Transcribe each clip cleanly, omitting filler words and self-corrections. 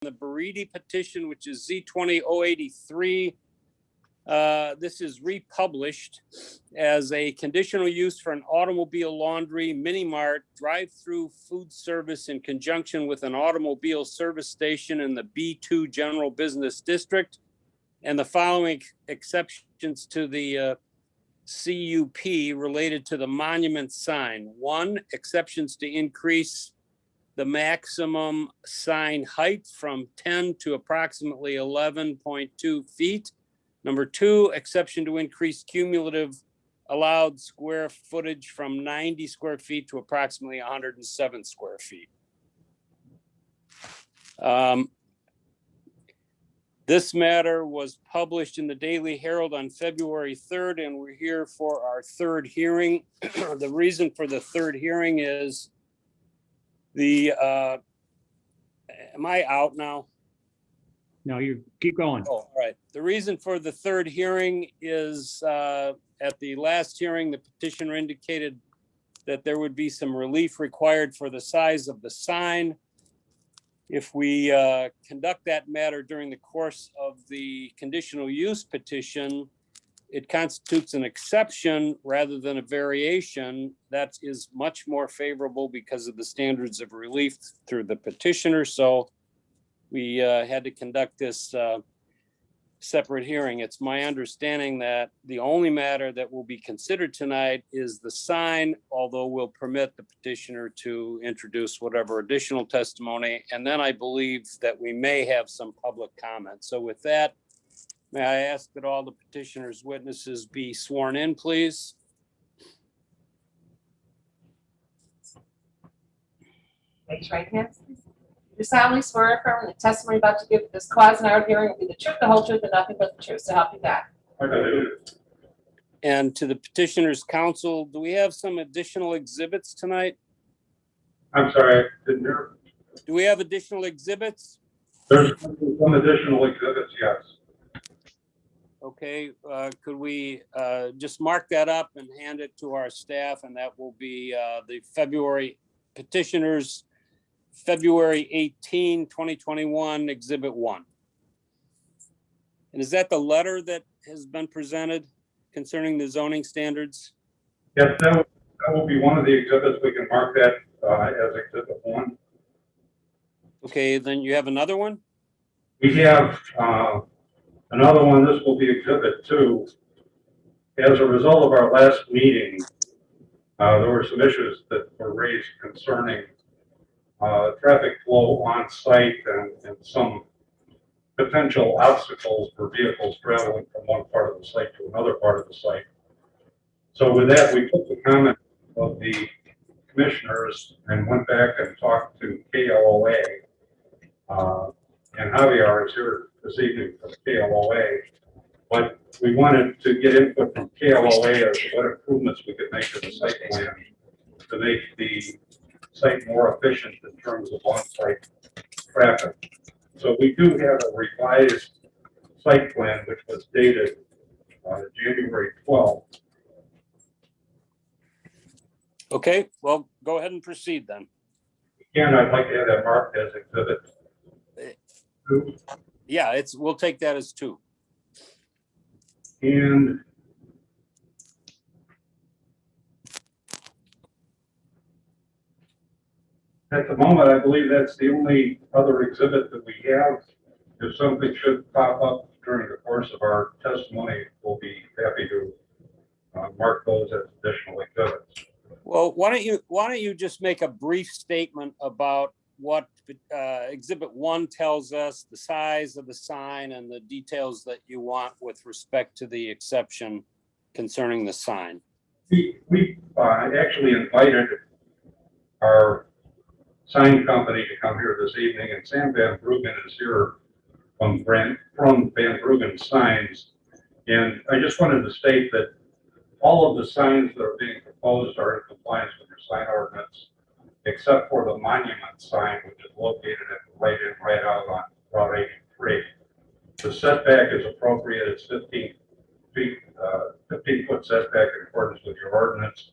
the Baridi petition, which is Z20-083. This is republished as a conditional use for an automobile laundry, mini mart, drive-through food service in conjunction with an automobile service station in the B2 General Business District, and the following exceptions to the CUP related to the monument sign. 1, exceptions to increase the maximum sign height from 10 to approximately 11.2 feet. Number 2, exception to increase cumulative allowed square footage from 90 square feet to approximately 107 square feet. This matter was published in the Daily Herald on February 3rd, and we're here for our third hearing. The reason for the third hearing is am I out now? No, you keep going. Oh, all right. The reason for the third hearing is at the last hearing, the petitioner indicated that there would be some relief required for the size of the sign. If we conduct that matter during the course of the conditional use petition, it constitutes an exception rather than a variation. That is much more favorable because of the standards of relief through the petitioner. So we had to conduct this separate hearing. It's my understanding that the only matter that will be considered tonight is the sign, although we'll permit the petitioner to introduce whatever additional testimony. And then I believe that we may have some public comment. So with that, may I ask that all the petitioner's witnesses be sworn in, please? Raise your right hand. You solemnly swear or affirm the testimony about to give at this cause and our hearing will be the truth, the whole truth, and nothing but the truth. So help you God. And to the petitioner's counsel, do we have some additional exhibits tonight? I'm sorry, I didn't hear. Do we have additional exhibits? There's some additional exhibits, yes. Okay, could we just mark that up and hand it to our staff, and that will be the petitioner's February 18, 2021, Exhibit 1. And is that the letter that has been presented concerning the zoning standards? Yes, that will be one of the exhibits. We can mark that as Exhibit 1. Okay, then you have another one? We have another one. This will be Exhibit 2. As a result of our last meeting, there were some issues that were raised concerning traffic flow on site and some potential obstacles for vehicles traveling from one part of the site to another part of the site. So with that, we took the comment of the commissioners and went back and talked to KLOA. And Javier is here this evening from KLOA. But we wanted to get input from KLOA as to what improvements we could make to the site plan to make the site more efficient in terms of on-site traffic. So we do have a revised site plan which was dated January 12th. Okay, well, go ahead and proceed then. Again, I'd like to have that marked as Exhibit 2. Yeah, we'll take that as 2. And at the moment, I believe that's the only other exhibit that we have. If something should pop up during the course of our testimony, we'll be happy to mark those as additional exhibits. Well, why don't you just make a brief statement about what Exhibit 1 tells us, the size of the sign, and the details that you want with respect to the exception concerning the sign. We actually invited our sign company to come here this evening, and Sam Van Bruggen is here from Van Bruggen Signs. And I just wanted to state that all of the signs that are being proposed are in compliance with your sign ordinance, except for the monument sign, which is located at the right in, right out on Route 83. The setback is appropriate. It's 15 foot setback in accordance with your ordinance.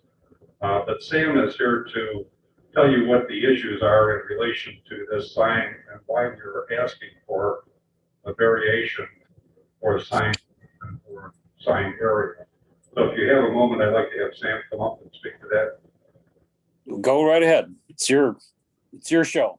But Sam is here to tell you what the issues are in relation to this sign and why we're asking for a variation for a sign or sign area. So if you have a moment, I'd like to have Sam come up and speak to that. Go right ahead. It's your show.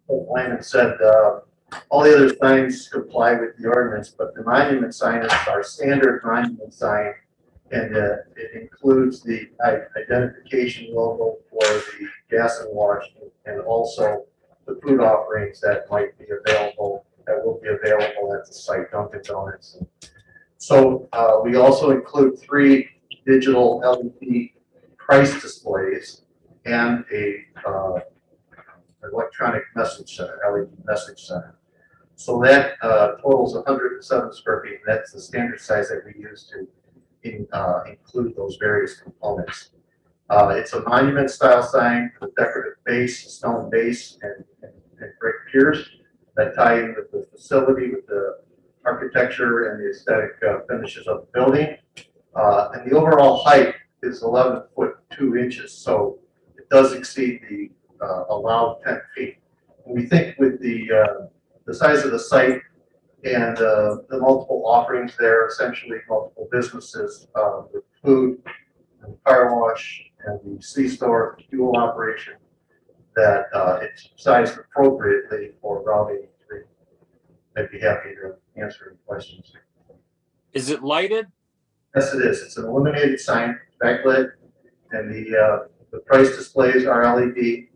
Lyman said, all the other signs comply with the ordinance, but the monument sign is our standard monument sign. And it includes the identification logo for the gas and wash, and also the food offerings that might be available, that will be available at the site, Dunkin' Donuts. So we also include 3 digital LED price displays and a electronic message center, LED message center. So that totals 107 square feet, and that's the standard size that we use to include those various components. It's a monument style sign with decorative base, stone base, and brick piers that tie in with the facility, with the architecture and the aesthetic finishes of the building. And the overall height is 11 foot 2 inches, so it does exceed the allowed 10 feet. And we think with the size of the site and the multiple offerings there, essentially multiple businesses with food and car wash and the C-store fuel operation, that it's sized appropriately for Route 83. I'd be happy to answer any questions. Is it lighted? Yes, it is. It's an illuminated sign, backlit, and the price displays are LED,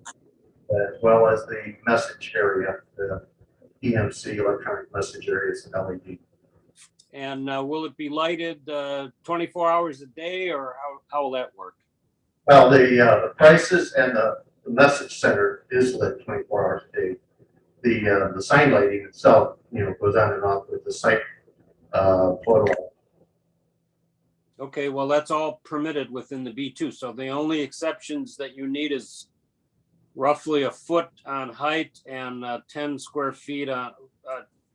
as well as the message area, the EMC, electronic message area, is LED. And will it be lighted 24 hours a day, or how will that work? Well, the prices and the message center is lit 24 hours a day. The sign lighting itself, goes on and off with the site photo. Okay, well, that's all permitted within the B2. So the only exceptions that you need is roughly a foot on height and 10 square feet on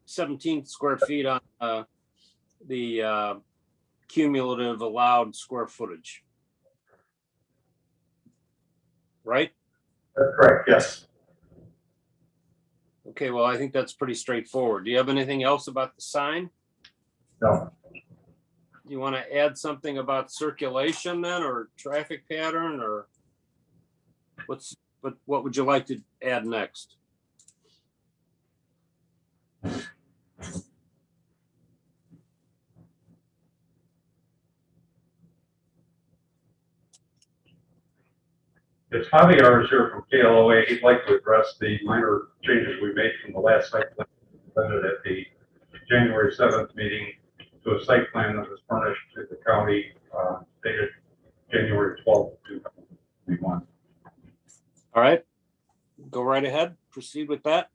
17 square feet on the cumulative allowed square footage. Right? That's correct, yes. Okay, well, I think that's pretty straightforward. Do you have anything else about the sign? No. Do you want to add something about circulation then, or traffic pattern, or what would you like to add next? It's Javier is here from KLOA. He'd like to address the minor changes we made from the last site plan presented at the January 7th meeting to a site plan that was furnished to the county dated January 12th, 2021. All right, go right ahead, proceed with that.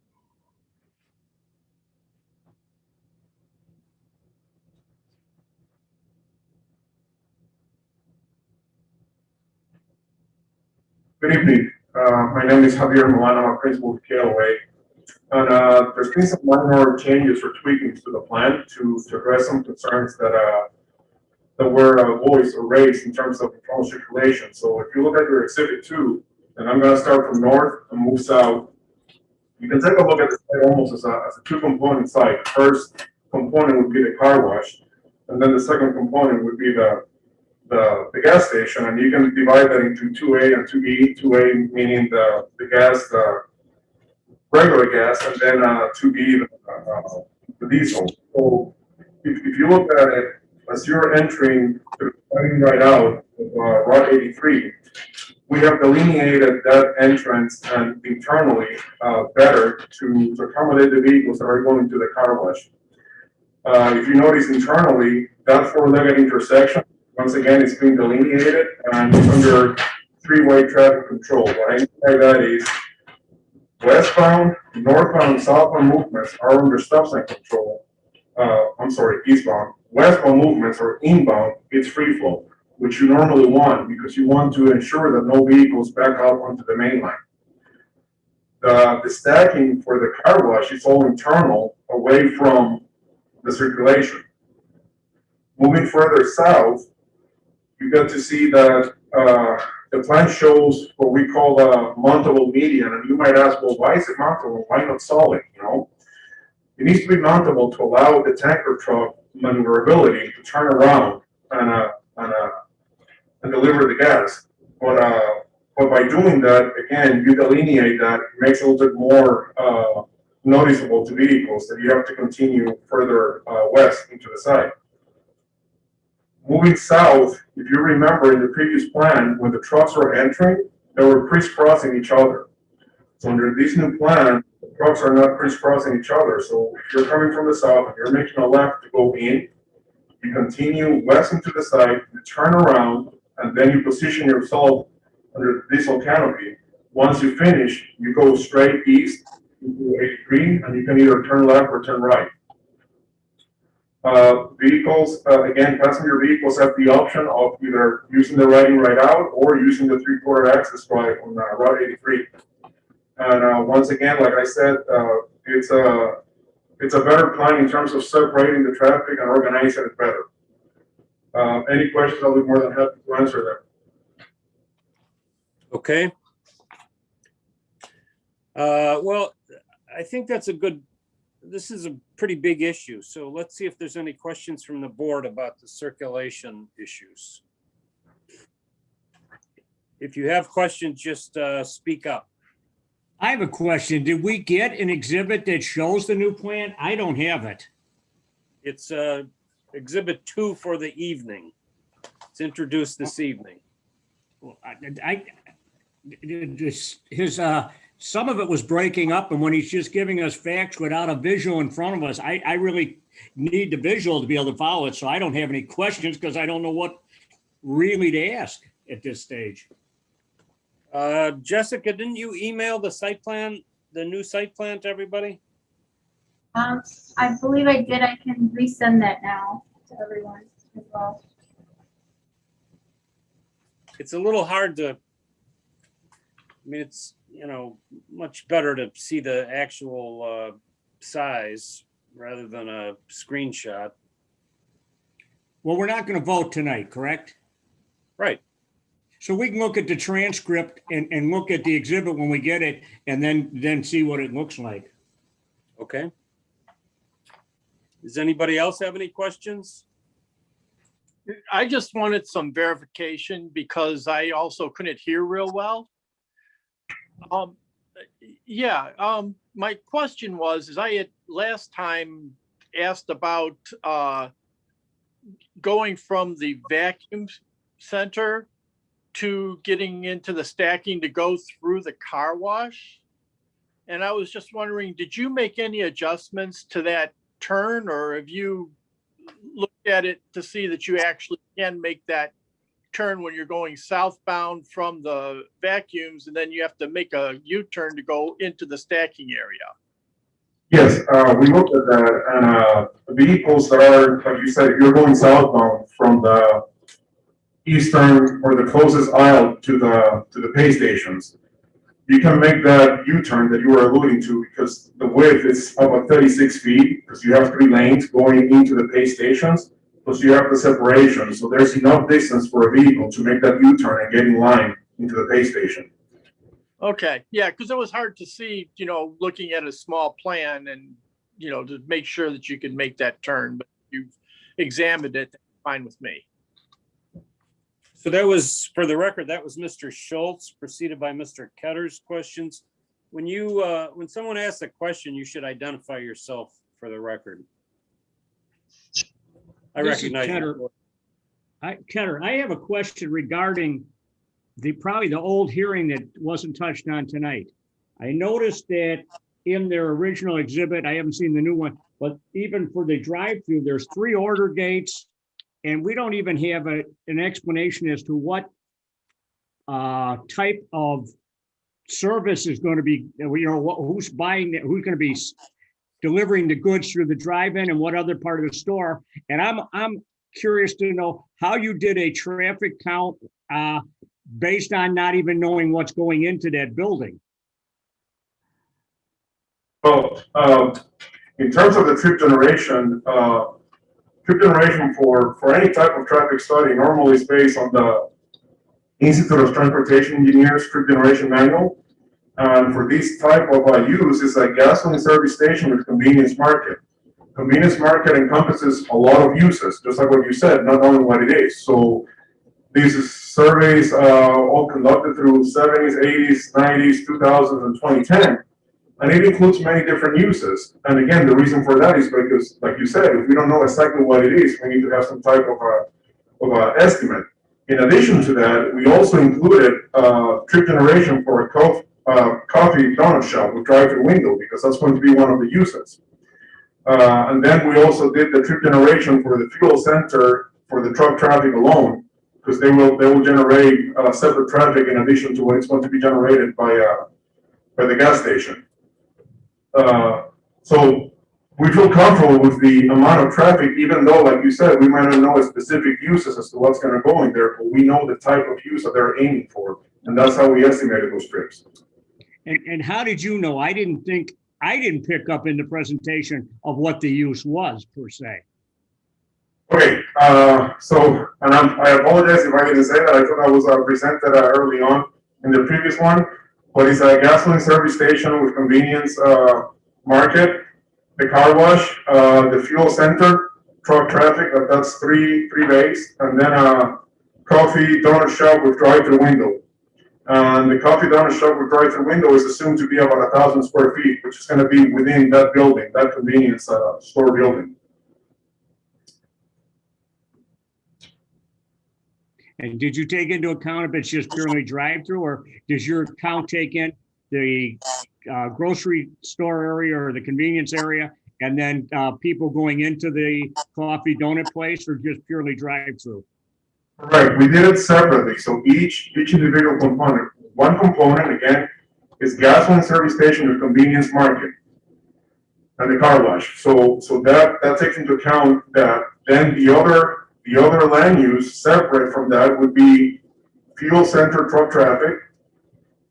Good evening. My name is Javier Milano. I'm a principal with KLOA. And there's been some minor changes or tweakings to the plan to address some concerns that were voiced or raised in terms of internal circulation. So if you look at your exhibit 2, and I'm going to start from north and move south, you can take a look at the site almost as a 2-component site. The first component would be the car wash, and then the second component would be the gas station, and you can divide that into 2A and 2B. 2A meaning the gas, regular gas, and then 2B, the diesel. So if you look at it, as you're entering, right out of Route 83, we have delineated that entrance and internally better to accommodate the vehicles that are going to the car wash. If you notice internally, that 4-legged intersection, once again, it's been delineated and it's under 3-way traffic control. What I mean by that is westbound, northbound, southbound movements are under stop sign control. Eastbound. Westbound movements or inbound, it's free flow, which you normally want because you want to ensure that no vehicles back out onto the main line. The stacking for the car wash is all internal, away from the circulation. Moving further south, you get to see that the plan shows what we call a mountable median, and you might ask, well, why is it mountable? Why not solid? You know, it needs to be mountable to allow the tanker truck maneuverability to turn around and deliver the gas. But by doing that, again, you delineate that, it makes it a little bit more noticeable to vehicles that you have to continue further west into the site. Moving south, if you remember in the previous plan, when the trucks were entering, they were crisscrossing each other. So under this new plan, the trucks are not crisscrossing each other. So if you're coming from the south and you're making a left to go in, you continue west into the site, you turn around, and then you position yourself under the diesel canopy. Once you finish, you go straight east into 83, and you can either turn left or turn right. Vehicles, again, passenger vehicles have the option of either using the riding right out or using the 3/4 access drive on Route 83. And once again, like I said, it's a better plan in terms of separating the traffic and organizing it better. Any questions, I'll be more than happy to answer them. Okay. Well, I think that's this is a pretty big issue. So let's see if there's any questions from the board about the circulation issues. If you have questions, just speak up. I have a question. Did we get an exhibit that shows the new plan? I don't have it. It's exhibit 2 for the evening. It's introduced this evening. Well, some of it was breaking up, and when he's just giving us facts without a visual in front of us, I really need the visual to be able to follow it. So I don't have any questions because I don't know what really to ask at this stage. Jessica, didn't you email the site plan, the new site plan to everybody? I believe I did. I can resend that now to everyone as well. It's a little hard to, I mean, it's, much better to see the actual size rather than a screenshot. Well, we're not going to vote tonight, correct? Right. So we can look at the transcript and look at the exhibit when we get it and then see what it looks like. Okay. Does anybody else have any questions? I just wanted some verification because I also couldn't hear real well. My question was, I had last time asked about going from the vacuum center to getting into the stacking to go through the car wash. And I was just wondering, did you make any adjustments to that turn, or have you looked at it to see that you actually can make that turn when you're going southbound from the vacuums, and then you have to make a U-turn to go into the stacking area? Yes, we looked at that, and vehicles that are, like you said, if you're going southbound from the eastern or the closest aisle to the pay stations, you can make that U-turn that you were alluding to, because the width is about 36 feet, because you have 3 lanes going into the pay stations, plus you have the separation. So there's enough distance for a vehicle to make that U-turn and get in line into the pay station. Okay, yeah, because it was hard to see, looking at a small plan and, to make sure that you can make that turn, but you've examined it, fine with me. So that was, for the record, that was Mr. Schultz, preceded by Mr. Ketter's questions. When someone asks a question, you should identify yourself for the record. I This is recognize Ketter. you. Ketter, I have a question regarding probably the old hearing that wasn't touched on tonight. I noticed that in their original exhibit, I haven't seen the new one, but even for the drive-through, there's 3 order gates, and we don't even have an explanation as to what type of service is going to be, who's buying it, who's going to be delivering the goods through the drive-in and what other part of the store. And I'm curious to know how you did a traffic count based on not even knowing what's going into that building. Well, in terms of the trip generation for any type of traffic study normally is based on the Institute of Transportation Engineers trip generation manual. And for this type of use, it's a gasoline service station with convenience market. Convenience market encompasses a lot of uses, just like what you said, not only what it is. So these surveys all conducted through 70s, 80s, 90s, 2000s, and 2010. And it includes many different uses. And again, the reason for that is because, like you said, if we don't know exactly what it is, we need to have some type of a estimate. In addition to that, we also included trip generation for a coffee donut shop with drive-through window, because that's going to be one of the uses. And then we also did the trip generation for the fuel center for the truck traffic alone, because they will generate separate traffic in addition to what is going to be generated by the gas station. So we feel comfortable with the amount of traffic, even though, like you said, we might not know specific uses as to what's going to go in there, but we know the type of use that they're aiming for, and that's how we estimated those trips. And how did you know? I didn't pick up in the presentation of what the use was per se. Okay, so, and I apologize if I didn't say that. I thought I was presented early on in the previous one, but it's a gasoline service station with convenience market, the car wash, the fuel center, truck traffic, that's three bays, and then a coffee donut shop with drive-through window. And the coffee donut shop with drive-through window is assumed to be about 1,000 square feet, which is going to be within that building, that convenience store building. And did you take into account if it's just purely drive-through, or does your count take in the grocery store area or the convenience area, and then people going into the coffee donut place, or just purely drive-through? Right, we did it separately. So each individual component. One component, again, is gasoline service station with convenience market and the car wash. So that takes into account that. Then the other land use separate from that would be fuel center truck traffic,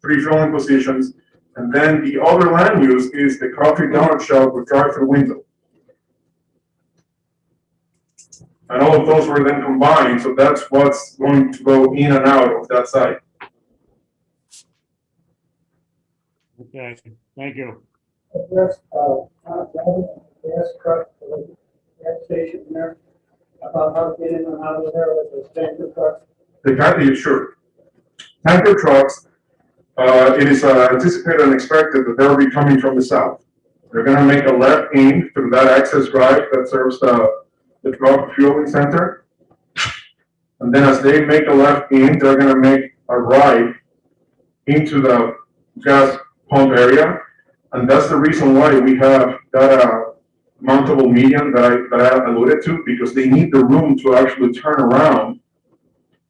3 filling positions, and then the other land use is the coffee donut shop with drive-through window. And all of those were then combined, so that's what's going to go in and out of that site. Okay, thank you. Address, gas truck, gas station there, about how to get in and out of there with the tanker trucks. Sure. Tanker trucks, it is anticipated and expected that they'll be coming from the south. They're going to make a left in through that access drive that serves the truck fueling center. And then as they make a left in, they're going to make a right into the gas pump area. And that's the reason why we have that mountable median that I alluded to, because they need the room to actually turn around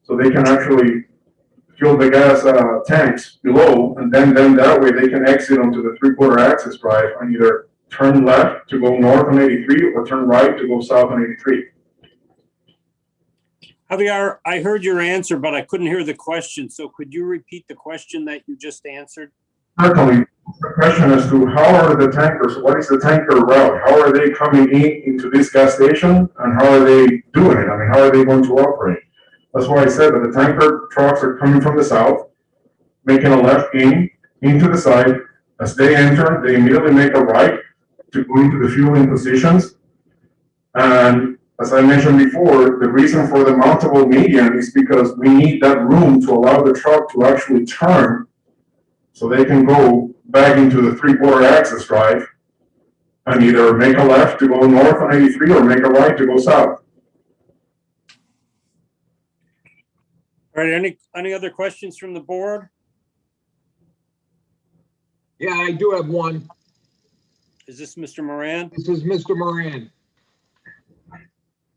so they can actually fuel the gas tanks below, and then that way they can exit onto the 3/4 access drive and either turn left to go north on 83 or turn right to go south on 83. Javier, I heard your answer, but I couldn't hear the question. So could you repeat the question that you just answered? Certainly. The question as to how are the tankers, what is the tanker route? How are they coming into this gas station, and how are they doing it? I mean, how are they going to operate? That's why I said that the tanker trucks are coming from the south, making a left into the site. As they enter, they immediately make a right to go into the fueling positions. And as I mentioned before, the reason for the mountable median is because we need that room to allow the truck to actually turn so they can go back into the 3/4 access drive and either make a left to go north on 83 or make a right to go south. All right, any other questions from the board? Yeah, I do have one. Is this Mr. Moran? This is Mr. Moran.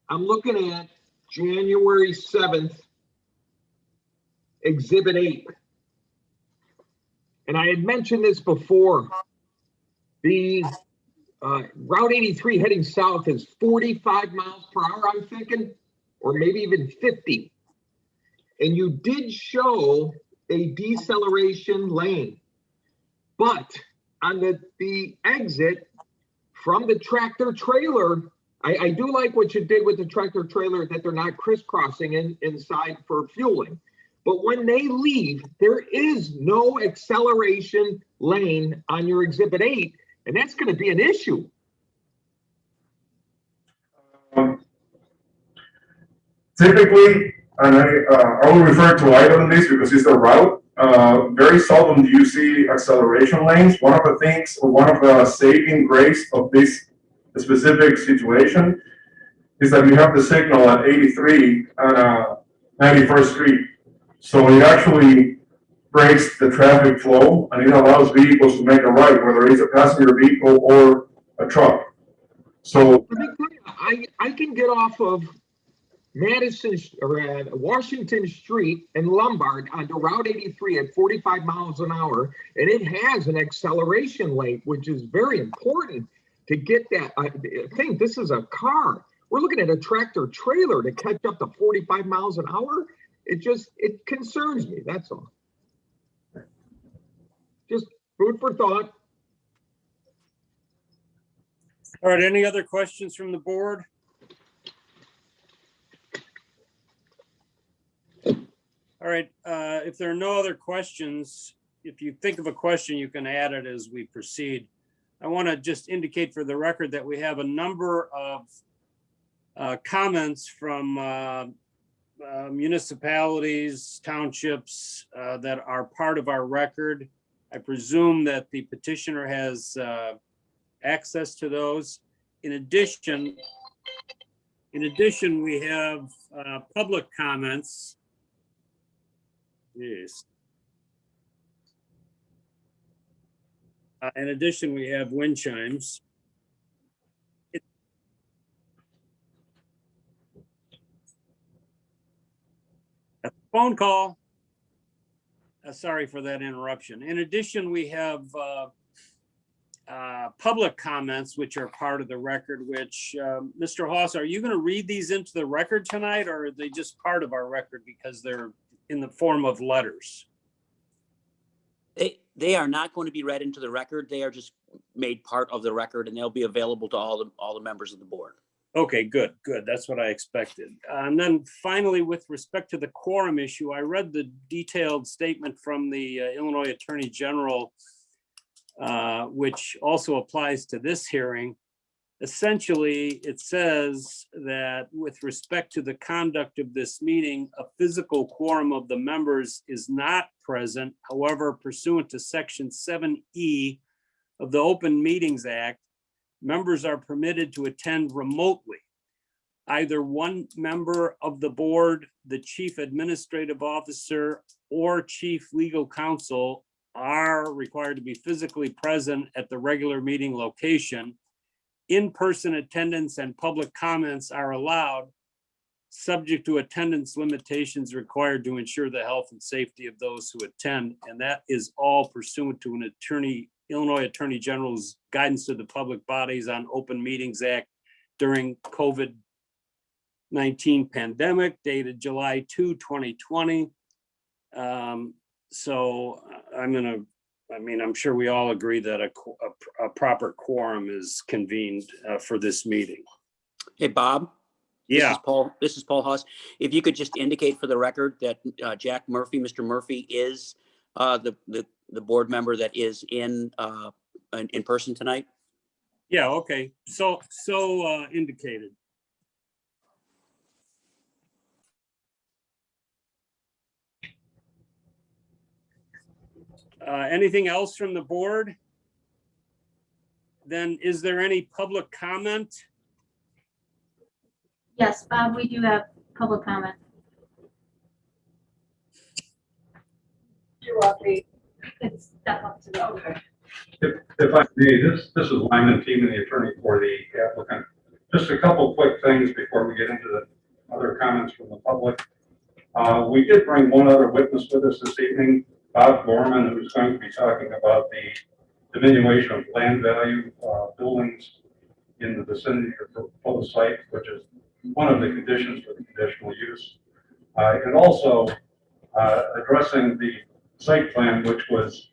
I'm looking at January 7th, Exhibit 8. And I had mentioned this before. The Route 83 heading south is 45 miles per hour, I'm thinking, or maybe even 50. And you did show a deceleration lane, but on the exit from the tractor trailer. I do like what you did with the tractor trailer, that they're not crisscrossing inside for fueling. But when they leave, there is no acceleration lane on your Exhibit 8, and that's going to be an issue. Typically, and I will refer to item this because it's the route. Very seldom do you see acceleration lanes. One of the things, or one of the saving grace of this specific situation is that you have the signal at 83 and 91st Street. So it actually breaks the traffic flow and it allows vehicles to make a right, whether it's a passenger vehicle or a truck. So I can get off of Madison or Washington Street and Lombard onto Route 83 at 45 miles an hour, and it has an acceleration lane, which is very important to get that. I think this is a car. We're looking at a tractor trailer to catch up to 45 miles an hour. It concerns me. That's all. Just food for thought. All right, any other questions from the board? All right, if there are no other questions, if you think of a question, you can add it as we proceed. I want to just indicate for the record that we have a number of comments from municipalities, townships that are part of our record. I presume that the petitioner has access to those. In addition, we have public comments. Yes. In addition, we have wind chimes. A phone call. Sorry for that interruption. In addition, we have public comments, which are part of the record, which, Mr. Haas, are you going to read these into the record tonight, or are they just part of our record because they're in the form of letters? They are not going to be read into the record. They are just made part of the record, and they'll be available to all the members of the board. Okay, good. That's what I expected. And then finally, with respect to the quorum issue, I read the detailed statement from the Illinois Attorney General, which also applies to this hearing. Essentially, it says that with respect to the conduct of this meeting, a physical quorum of the members is not present. However, pursuant to Section 7E of the Open Meetings Act, members are permitted to attend remotely. Either one member of the board, the chief administrative officer, or chief legal counsel are required to be physically present at the regular meeting location. In-person attendance and public comments are allowed, subject to attendance limitations required to ensure the health and safety of those who attend. And that is all pursuant to an Illinois Attorney General's guidance to the public bodies on Open Meetings Act during COVID-19 pandemic, dated July 2, 2020. So I'm sure we all agree that a proper quorum is convened for this meeting. Hey, Bob. Yeah. This is Paul Haas. If you could just indicate for the record that Mr. Murphy is the board member that is in person tonight. Yeah, okay. So indicated. Anything else from the board? Then is there any public comment? Yes, Bob, we do have public comment. You want me? It's step up to the. Okay. If I may, this is Lyman Teeman, the attorney for the applicant. Just a couple quick things before we get into the other comments from the public. We did bring one other witness with us this evening, Bob Gorman, who's going to be talking about the diminution of land value buildings in the vicinity of the proposed site, which is one of the conditions for the conditional use. And also addressing the site plan, which was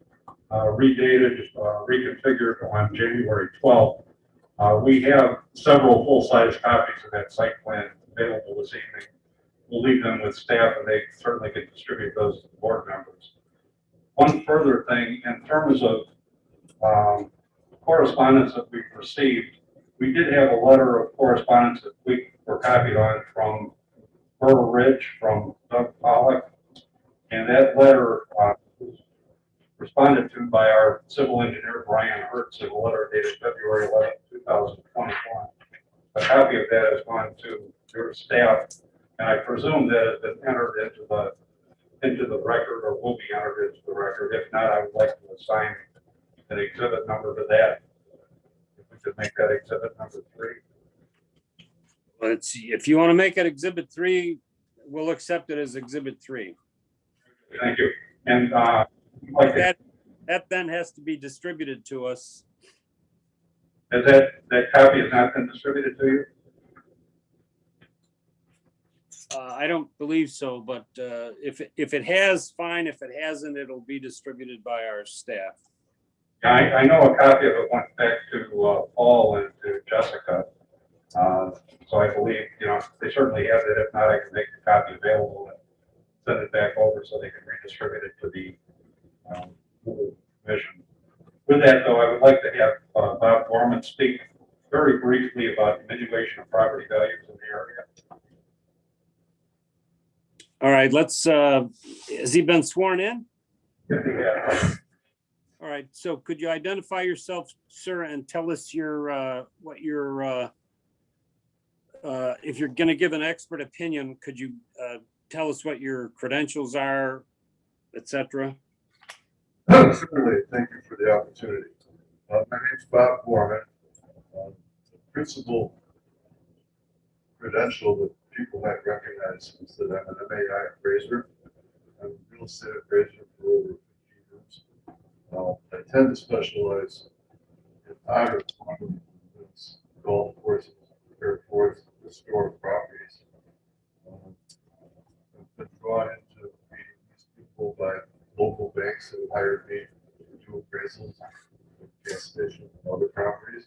redated, reconfigured on January 12th. We have several full-size copies of that site plan available this evening. We'll leave them with staff and they certainly can distribute those to the board members. One further thing, in terms of correspondence that we've received, we did have a letter of correspondence that we were copied on from Burr Ridge, from Doug Pollock, and that letter was responded to by our civil engineer, Brian Hertz, in a letter dated February 11, 2021. A copy of that has gone to your staff, and I presume that has been entered into the record or will be entered into the record. If not, I would like to assign an exhibit number to that. If we could make that exhibit number 3. Let's see, if you want to make it exhibit 3, we'll accept it as exhibit 3. Thank you. And That then has to be distributed to us. has that copy has not been distributed to you? I don't believe so, but if it has, fine. If it hasn't, it'll be distributed by our staff. Yeah, I know a copy of it went back to Paul and to Jessica. So I believe, they certainly have it. If not, I can make the copy available and send it back over so they can redistribute it to the commission. With that, though, I would like to have Bob Gorman speak very briefly about diminution of property values in the area. All right, has he been sworn in? Yeah. All right, so could you identify yourself, sir, and tell us what your, if you're going to give an expert opinion, could you tell us what your credentials are, et cetera? Certainly, thank you for the opportunity. My name is Bob Gorman. The principal credential that people might recognize is that I'm an MAI appraiser. I'm a real estate appraiser for over 15 years. I tend to specialize in either golf courses, airports, historic properties. I've been drawn into meeting these people by local banks that have hired me to do appraisals, gas stations, and other properties.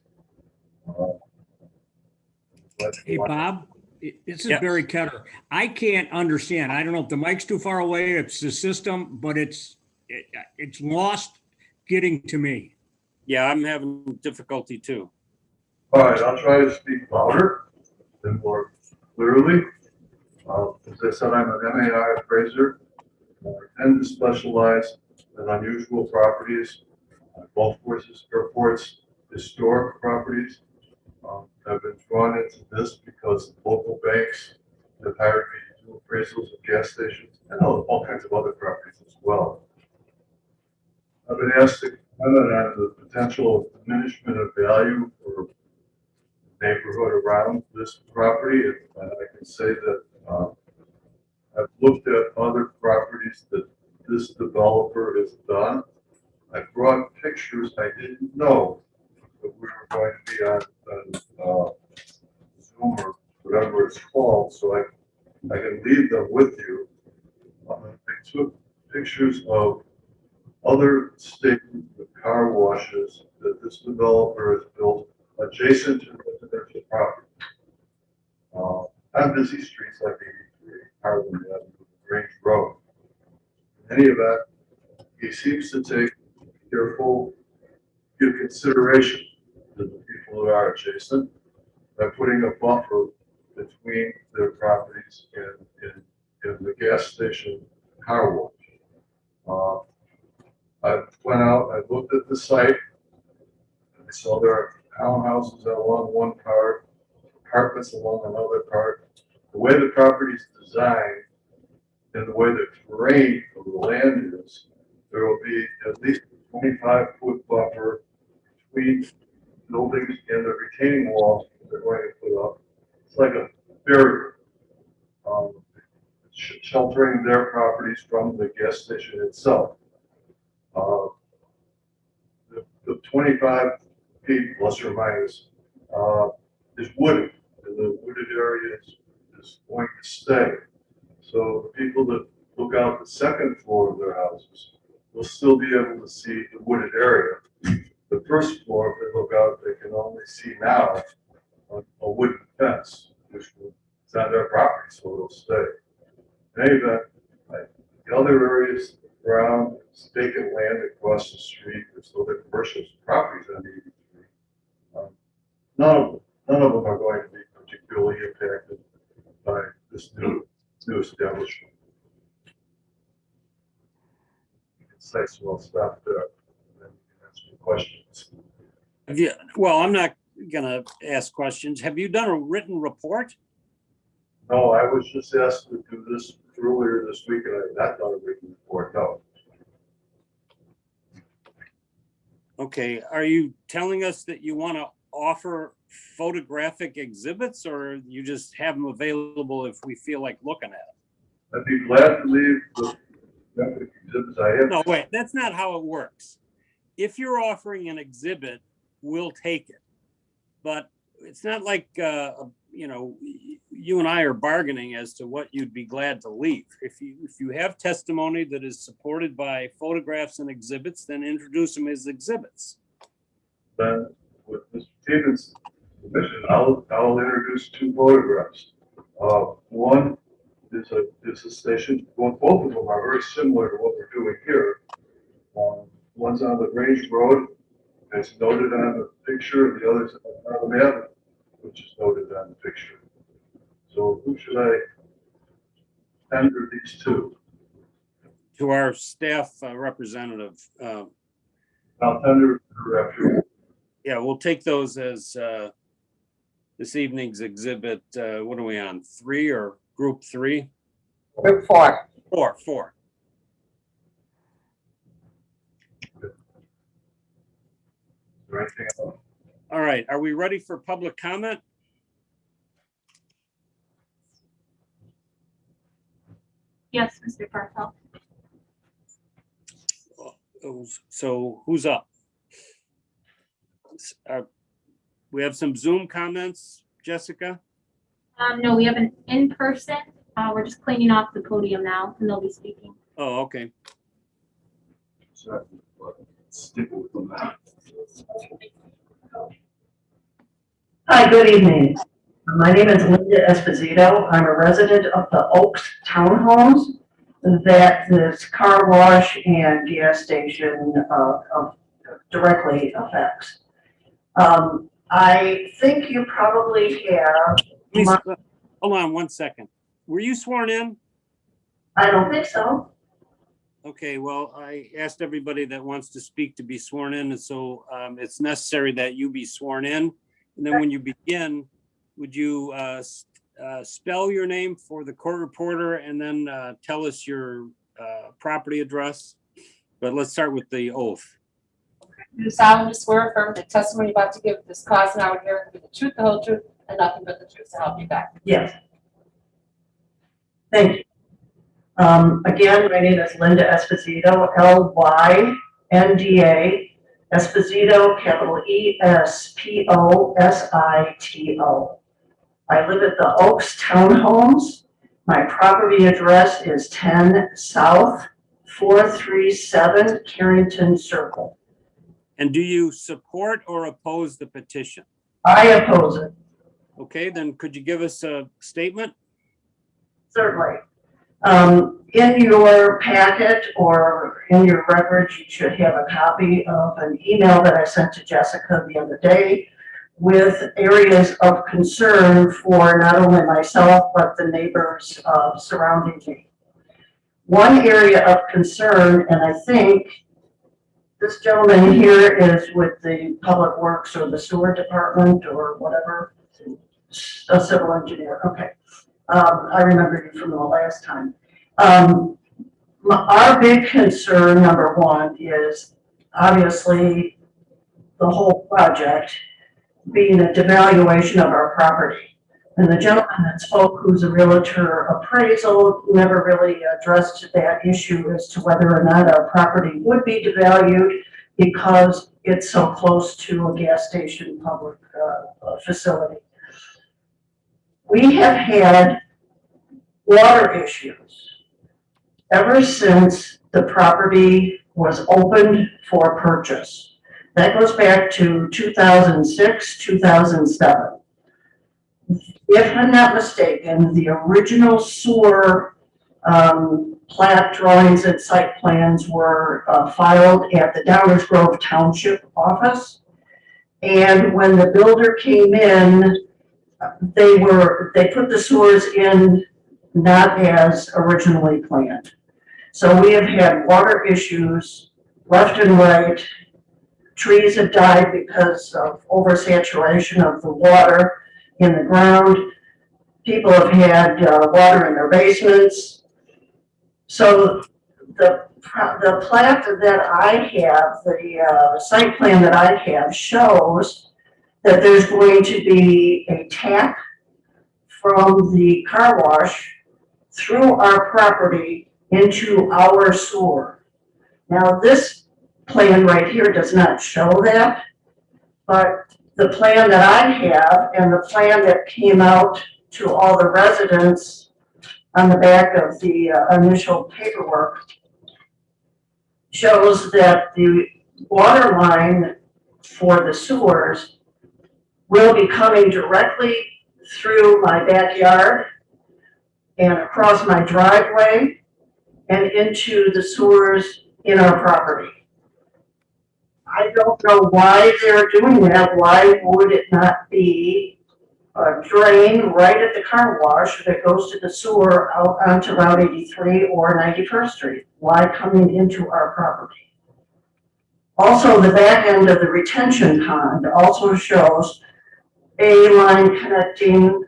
Hey, Bob, this is Yes. Barry Ketter. I can't understand. I don't know if the mic's too far away, it's the system, but it's lost getting to me. Yeah, I'm having difficulty too. All right, I'll try to speak louder and more clearly. As I said, I'm an MAI appraiser. I tend to specialize in unusual properties, golf courses, airports, historic properties. I've been drawn into this because local banks have hired me to do appraisals of gas stations and all kinds of other properties as well. I've been asked to comment on the potential diminishment of value for the neighborhood around this property, and I can say that I've looked at other properties that this developer has done. I brought pictures. I didn't know that we were going to be on Zoom or whatever it's called, so I can leave them with you. They took pictures of other stations with car washes that this developer has built adjacent to residential property. On busy streets like 83, Harlem Avenue, Grange Road. In any event, he seems to take careful consideration to the people who are adjacent by putting a buffer between their properties and the gas station car wash. I went out, I looked at the site, and I saw there are townhouses along one part, apartments along another part. The way the property is designed and the way the terrain of the land is, there will be at least a 25-foot buffer between buildings and the retaining walls that they're going to put up. It's like a barrier, sheltering their properties from the gas station itself. The 25 feet plus or minus is wooded, and the wooded area is going to stay. So the people that look out the second floor of their houses will still be able to see the wooded area. The first floor, if they look out, they can only see now a wooden fence, which is on their property, so it'll stay. In any event, the other areas around, it's vacant land across the street, there's still the commercial properties on 83. None of them are going to be particularly impacted by this new establishment. Say, so I'll stop there, and then you can ask me questions. Well, I'm not gonna ask questions. Have you done a written report? No, I was just asked to do this earlier this week, and I have not done a written report, no. Okay, are you telling us that you want to offer photographic exhibits, or you just have them available if we feel like looking at them? I'd be glad to leave the graphic exhibits I have. No, wait, that's not how it works. If you're offering an exhibit, we'll take it. But it's not like, you know, you and I are bargaining as to what you'd be glad to leave. If you have testimony that is supported by photographs and exhibits, then introduce them as exhibits. Then, with Mr. Stevens' permission, I'll introduce 2 photographs. One is a station. Well, both of them are very similar to what we're doing here. One's on the Grange Road, it's noted on the picture, and the other's on Harlem Avenue, which is noted on the picture. So who should I tender these to? To our staff representative. I'll tender after. Yeah, we'll take those as this evening's exhibit. What are we on, 3 or group 3? Group 4. 4. Is there anything else? All right, are we ready for public comment? Yes, Mr. Bartel. So who's up? We have some Zoom comments, Jessica? No, we have an in-person. We're just cleaning off the podium now, and they'll be speaking. Oh, okay. So, stick with them now. Hi, good evening. My name is Linda Esposito. I'm a resident of the Oaks Townhomes that this car wash and gas station directly affects. I think you probably have. Hold on 1 second. Were you sworn in? I don't think so. Okay, well, I asked everybody that wants to speak to be sworn in, and so it's necessary that you be sworn in. And then when you begin, would you spell your name for the court reporter and then tell us your property address? But let's start with the oath. Do you solemnly swear or affirm the testimony you're about to give this cause and our hearing will be the truth, the whole truth, and nothing but the truth to help you God? Yes. Thank you. Again, my name is Linda Esposito, Lynda, Esposito, capital ESPOSITO. I live at the Oaks Townhomes. My property address is 10 South 437 Carrington Circle. And do you support or oppose the petition? I oppose it. Okay, then could you give us a statement? Certainly. In your packet or in your records, you should have a copy of an email that I sent to Jessica the other day with areas of concern for not only myself, but the neighbors surrounding me. One area of concern, and I think this gentleman here is with the Public Works or the Sewer Department or whatever, a civil engineer, okay. I remember you from the last time. Our big concern, number one, is obviously the whole project being a devaluation of our property. And the gentleman that spoke, who's a realtor appraisal, never really addressed that issue as to whether or not our property would be devalued because it's so close to a gas station public facility. We have had water issues ever since the property was opened for purchase. That goes back to 2006, 2007. If I'm not mistaken, the original sewer plat drawings and site plans were filed at the Downers Grove Township office. And when the builder came in, they put the sewers in not as originally planned. So we have had water issues left and right. Trees have died because of oversaturation of the water in the ground. People have had water in their basements. So the plat that I have, the site plan that I have shows that there's going to be a tap from the car wash through our property into our sewer. Now this plan right here does not show that, but the plan that I have and the plan that came out to all the residents on the back of the initial paperwork shows that the water line for the sewers will be coming directly through my backyard and across my driveway and into the sewers in our property. I don't know why they're doing that. Why would it not be a drain right at the car wash that goes to the sewer out onto Route 83 or 91st Street? Why coming into our property? Also, the back end of the retention pond also shows a line connecting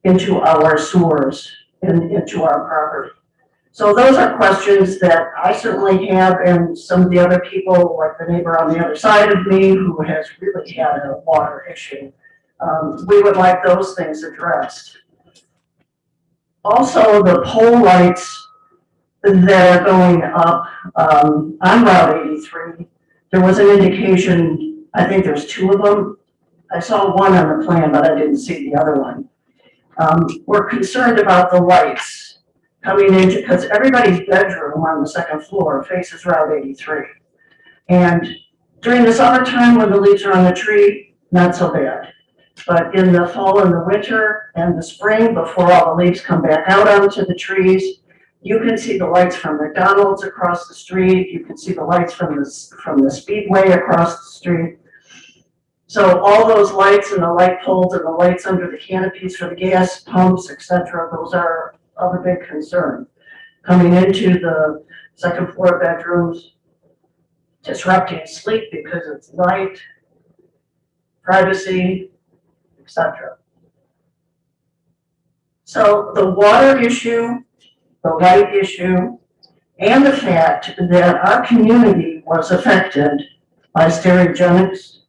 into our sewers and into our property. So those are questions that I certainly have, and some of the other people, like the neighbor on the other side of me who has really had a water issue. We would like those things addressed. Also, the pole lights that are going up on Route 83, there was an indication, I think there's two of them. I saw one on the plan, but I didn't see the other one. We're concerned about the lights coming in because everybody's bedroom on the second floor faces Route 83. And during the summertime when the leaves are on the tree, not so bad. But in the fall and the winter and the spring, before all the leaves come back out onto the trees, you can see the lights from McDonald's across the street. You can see the lights from the Speedway across the street. So all those lights and the light poles and the lights under the canopies for the gas pumps, etc., those are of a big concern. Coming into the second floor bedrooms, disrupting sleep because it's light, privacy, etc. So the water issue, the light issue, and the fact that our community was affected by stereogenics.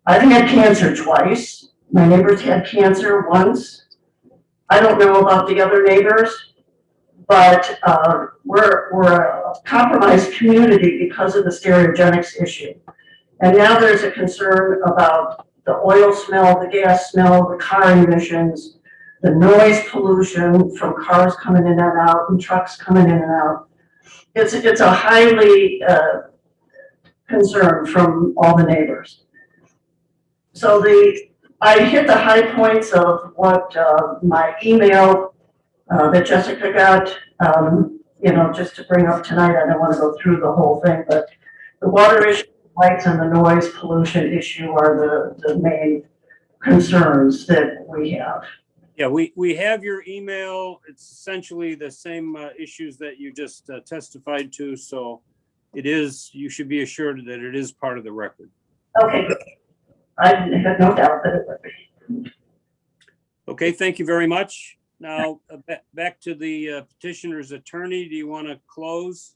I've had cancer twice. My neighbors had cancer once. I don't know about the other neighbors, but we're a compromised community because of the stereogenics issue. And now there's a concern about the oil smell, the gas smell, the car emissions, the noise pollution from cars coming in and out and trucks coming in and out. It's a highly concern from all the neighbors. So I hit the high points of what my email that Jessica got, just to bring up tonight. I don't want to go through the whole thing, but the water issue, lights, and the noise pollution issue are the main concerns that we have. Yeah, we have your email. It's essentially the same issues that you just testified to. So you should be assured that it is part of the record. Okay, I have no doubt that it would be. Okay, thank you very much. Now, back to the petitioner's attorney. Do you want to close?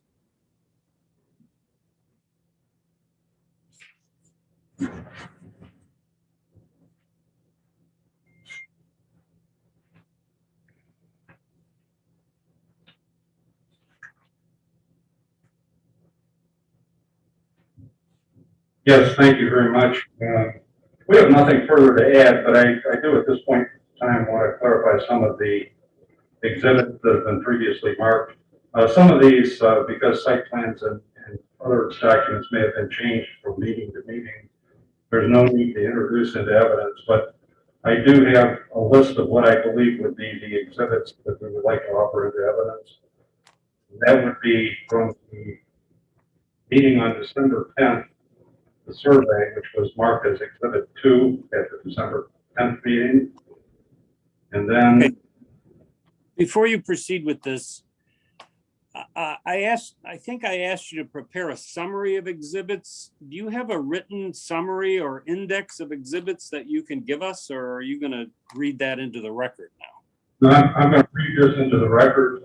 Yes, thank you very much. We have nothing further to add, but I do at this point in time want to clarify some of the exhibits that have been previously marked. Some of these, because site plans and and other documents may have been changed from meeting to meeting. There's no need to introduce into evidence, but I do have a list of what I believe would be the exhibits that we would like to offer into evidence. That would be from the meeting on December 10th, the survey, which was marked as Exhibit 2 at the December 10th meeting. And then, Okay. Before you proceed with this, I think I asked you to prepare a summary of exhibits. Do you have a written summary or index of exhibits that you can give us, or are you going to read that into the record now? I'm going to read this into the record.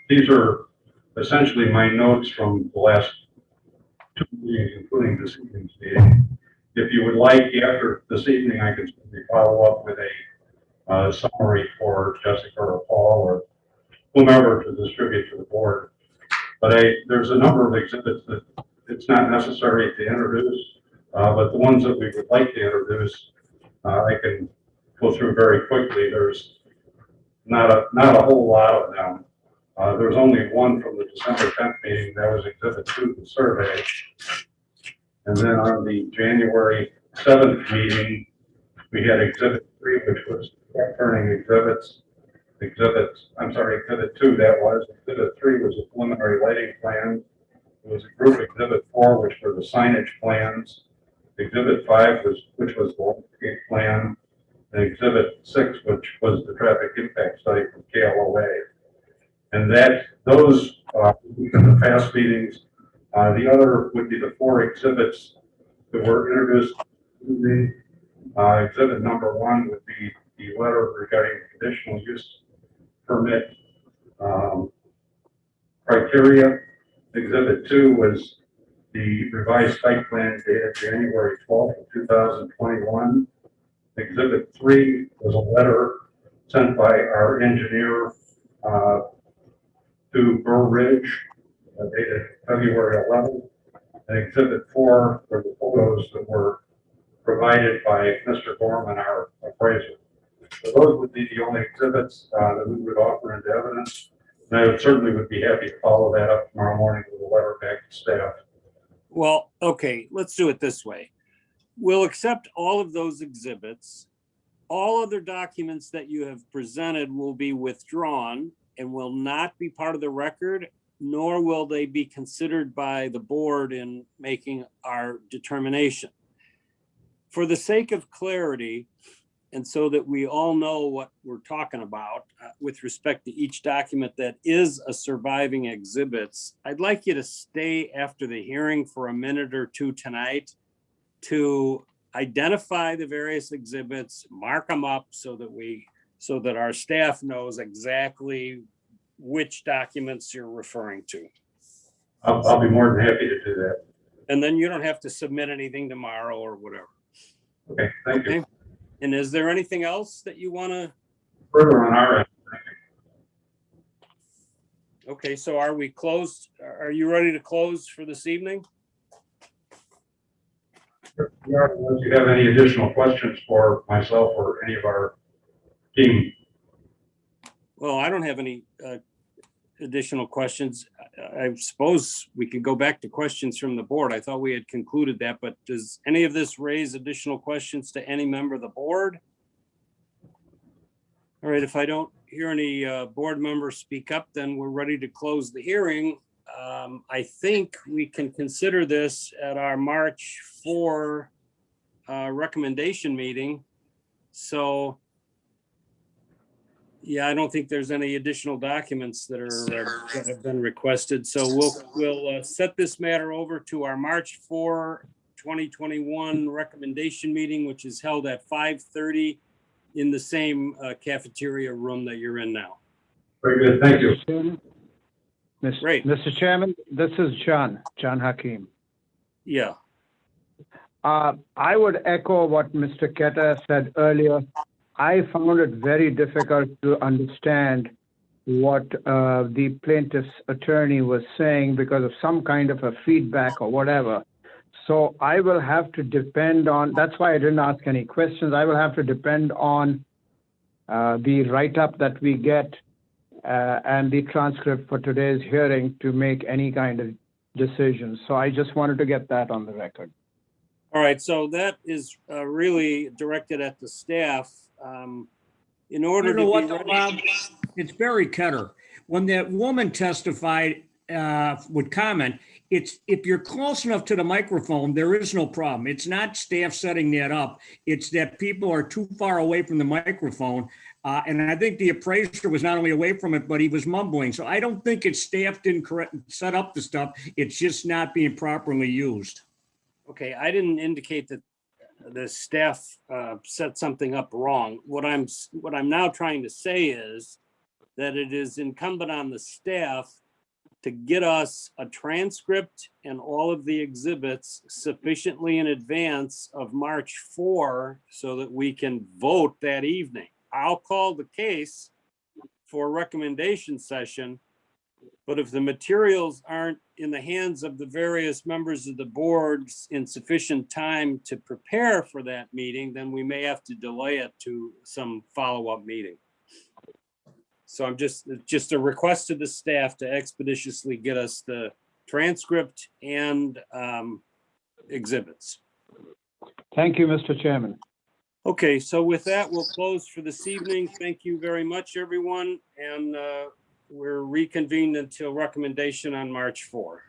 These are essentially my notes from the last 2 meetings, including this evening's meeting. If you would like, after this evening, I can simply follow up with a summary for Jessica or Paul or whomever to distribute to the board. But there's a number of exhibits that it's not necessary to introduce, but the ones that we would like to introduce, I can go through very quickly. There's not a whole lot of them. There's only one from the December 10th meeting. That was Exhibit 2, the survey. And then on the January 7th meeting, we had Exhibit 3, which was turning exhibits. Exhibit 2, that was. Exhibit 3 was a preliminary lighting plan. It was a group Exhibit 4, which were the signage plans. Exhibit 5 which was the landscape plan. And Exhibit 6, which was the traffic impact study from KLOA. And those in the past meetings, the other would be the 4 exhibits that were introduced. Exhibit number 1 would be the letter regarding conditional use permit criteria. Exhibit 2 was the revised site plan dated January 12th, 2021. Exhibit 3 was a letter sent by our engineer to Burr Ridge, dated February 11th. And Exhibit 4 were the photos that were provided by Mr. Gorman, our appraiser. So those would be the only exhibits that we would offer into evidence. And I certainly would be happy to follow that up tomorrow morning with a letter back to staff. Well, okay, let's do it this way. We'll accept all of those exhibits. All other documents that you have presented will be withdrawn and will not be part of the record, nor will they be considered by the board in making our determination. For the sake of clarity, and so that we all know what we're talking about with respect to each document that is a surviving exhibits, I'd like you to stay after the hearing for a minute or two tonight to identify the various exhibits, mark them up so that our staff knows exactly which documents you're referring to. I'll be more than happy to do that. And then you don't have to submit anything tomorrow or whatever. Okay, thank you. And is there anything else that you want to? Further on our end. Okay, so are we closed? Are you ready to close for this evening? Unless you have any additional questions for myself or any of our team. Well, I don't have any additional questions. I suppose we could go back to questions from the board. I thought we had concluded that, but does any of this raise additional questions to any member of the board? All right, if I don't hear any board members speak up, then we're ready to close the hearing. I think we can consider this at our March 4 recommendation meeting. So yeah, I don't think there's any additional documents that have been requested. So we'll set this matter over to our March 4, 2021 recommendation meeting, which is held at 5:30 in the same cafeteria room that you're in now. Very good, thank you. Great. Mr. Chairman, this is John Hakim. Yeah. I would echo what Mr. Ketta said earlier. I found it very difficult to understand what the plaintiff's attorney was saying because of some kind of a feedback or whatever. So I will have to depend on, that's why I didn't ask any questions. I will have to depend on the write-up that we get and the transcript for today's hearing to make any kind of decisions. So I just wanted to get that on the record. All right, so that is really directed at the staff. In order You to know be what, though, ready. Bob? It's Barry Ketter. When that woman testified, would comment, it's, if you're close enough to the microphone, there is no problem. It's not staff setting that up. It's that people are too far away from the microphone. And I think the appraiser was not only away from it, but he was mumbling. So I don't think it's staff didn't set up the stuff. It's just not being properly used. Okay, I didn't indicate that the staff set something up wrong. What I'm now trying to say is that it is incumbent on the staff to get us a transcript and all of the exhibits sufficiently in advance of March 4 so that we can vote that evening. I'll call the case for a recommendation session, but if the materials aren't in the hands of the various members of the boards in sufficient time to prepare for that meeting, then we may have to delay it to some follow-up meeting. So I'm just a request to the staff to expeditiously get us the transcript and exhibits. Thank you, Mr. Chairman. Okay, so with that, we'll close for this evening. Thank you very much, everyone. And we're reconvened until recommendation on March 4.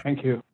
Thank you.